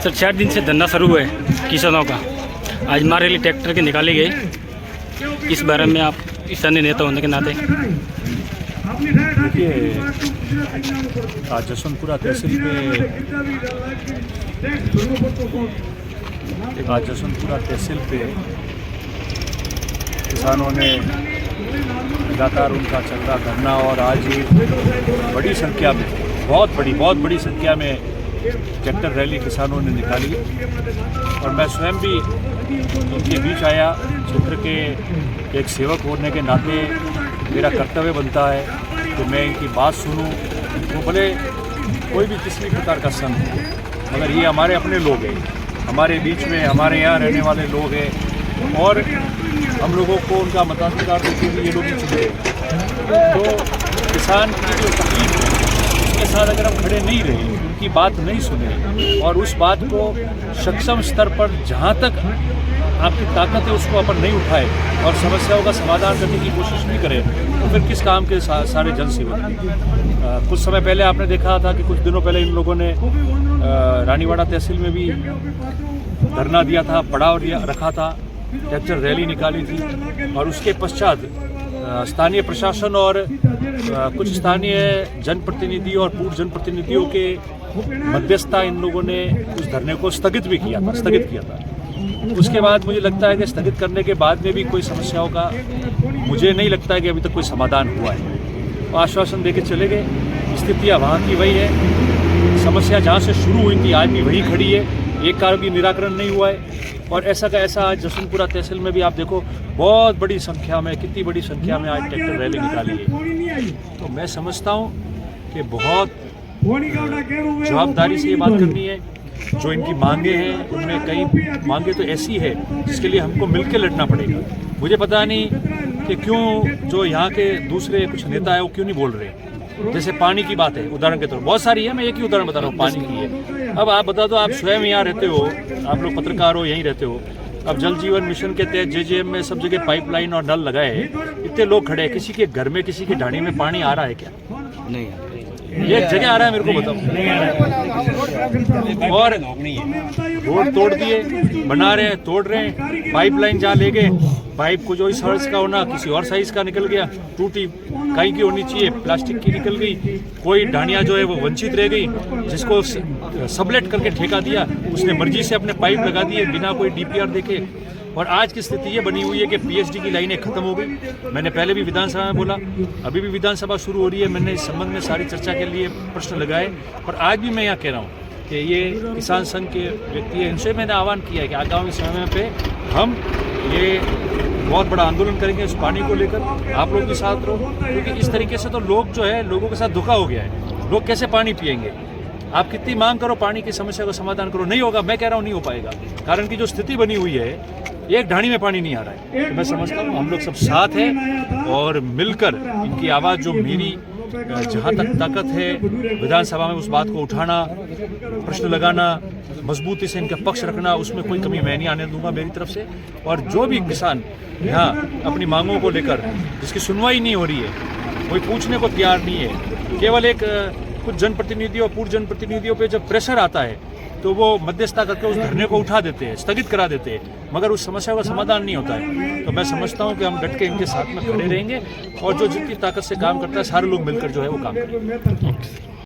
Sir 4 दिन से धरना शुरू है किसानों का। आज महारैली ट्रैक्टर की निकाली गई, इस बारे में आप स्थानीय नेता होने के नाते। देखिए, आज जसवंतपुरा तहसील पे किसानों ने लगातार उनका चल रहा धरना और आज बड़ी संख्या में बहुत बड़ी संख्या में ट्रैक्टर रैली किसानों ने निकाली और मैं स्वयं भी उनके बीच आया। क्षेत्र के एक सेवक होने के नाते मेरा कर्तव्य बनता है कि मैं इनकी बात सुनूं। वो भले कोई भी किसी भी प्रकार का संघ हो, मगर ये हमारे अपने लोग हैं, हमारे बीच में हमारे यहाँ रहने वाले लोग हैं और हम लोगों को उनका मताधिकार देते हुए ये लोग ही चुने। तो किसान की जो तकलीफ है उसके साथ अगर हम खड़े नहीं रहे, उनकी बात नहीं सुने और उस बात को सक्षम स्तर पर जहाँ तक आपकी ताकत है उसको अपन नहीं उठाए और समस्याओं का समाधान करने की कोशिश नहीं करें तो फिर किस काम के सारे जन सेवक। कुछ समय पहले आपने देखा था कि कुछ दिनों पहले इन लोगों ने रानीवाड़ा तहसील में भी धरना दिया था, पड़ाव रखा था, ट्रैक्टर रैली निकाली थी और उसके पश्चात स्थानीय प्रशासन और कुछ स्थानीय जनप्रतिनिधि और पूर्व जनप्रतिनिधियों के मध्यस्थता इन लोगों ने उस धरने को स्थगित किया था। उसके बाद मुझे लगता है कि स्थगित करने के बाद में भी कोई समस्याओं का मुझे नहीं लगता है कि अभी तक कोई समाधान हुआ है। आश्वासन देके चले गए, स्थितियाँ वहाँ की वही है, समस्या जहाँ से शुरू हुई थी आज भी वही खड़ी है, एक का भी निराकरण नहीं हुआ है। और ऐसा का ऐसा आज जसवंतपुरा तहसील में भी आप देखो बहुत बड़ी संख्या में, कितनी बड़ी संख्या में आज ट्रैक्टर रैली निकाली है। तो मैं समझता हूँ कि बहुत जवाबदारी से ये बात करनी है। जो इनकी मांगे हैं उनमें कई मांगे तो ऐसी है जिसके लिए हमको मिलकर लड़ना पड़ेगा। मुझे पता नहीं कि क्यों जो यहाँ के दूसरे कुछ नेता है वो क्यों नहीं बोल रहे। जैसे पानी की बात है, उदाहरण के तौर पर बहुत सारी है, मैं एक ही उदाहरण बता रहा हूँ, पानी की है। अब आप बता दो, आप स्वयं यहाँ रहते हो, आप लोग पत्रकार हो, यहीं रहते हो। अब जल जीवन मिशन के तहत JJM में सब जगह पाइपलाइन और नल लगाए हैं, इतने लोग खड़े हैं, किसी के घर में किसी की ढाणी में पानी आ रहा है क्या? नहीं, एक जगह आ रहा है, मेरे को बताओ। और रोड तोड़ दिए, बना रहे हैं, तोड़ रहे हैं, पाइपलाइन जहाँ ले गए, पाइप को जो इस साइज का होना किसी और साइज का निकल गया, टूटी कहीं की होनी चाहिए प्लास्टिक की निकल गई, कोई ढाणियाँ जो है वो वंचित रह गई, जिसको सबलेट करके ठेका दिया उसने मर्जी से अपने पाइप लगा दिए बिना कोई DPR देखे। और आज की स्थिति ये बनी हुई है कि PSD की लाइनें खत्म हो गई। मैंने पहले भी विधानसभा में बोला, अभी भी विधानसभा शुरू हो रही है, मैंने इस संबंध में सारी चर्चा के लिए प्रश्न लगाए और आज भी मैं यहाँ कह रहा हूँ कि ये किसान संघ के व्यक्ति है, इनसे मैंने आह्वान किया है कि आगामी समय पे हम ये बहुत बड़ा आंदोलन करेंगे इस पानी को लेकर। आप लोग भी साथ रहो, क्योंकि इस तरीके से तो लोग जो है लोगों के साथ धोखा हो गया है। लोग कैसे पानी पिएंगे? आप कितनी मांग करो, पानी की समस्या का समाधान करो, नहीं होगा। मैं कह रहा हूँ नहीं हो पाएगा, कारण की जो स्थिति बनी हुई है, एक ढाणी में पानी नहीं आ रहा है। तो मैं समझता हूँ हम लोग सब साथ हैं और मिलकर इनकी आवाज़ जो मेरी जहाँ तक ताकत है विधानसभा में उस बात को उठाना, प्रश्न लगाना, मजबूती से इनका पक्ष रखना, उसमें कोई कमी मैं नहीं आने दूंगा मेरी तरफ से। और जो भी किसान यहाँ अपनी मांगों को लेकर जिसकी सुनवाई नहीं हो रही है, कोई पूछने को तैयार नहीं है, केवल एक कुछ जनप्रतिनिधियों पूर्व जनप्रतिनिधियों पे जब प्रेशर आता है तो वो मध्यस्थता करके उस धरने को उठा देते हैं, स्थगित करा देते हैं, मगर उस समस्या का समाधान नहीं होता है। तो मैं समझता हूँ कि हम डट के इनके साथ में खड़े रहेंगे और जो जितनी ताकत से काम करता है सारे लोग मिलकर जो है वो काम करेंगे।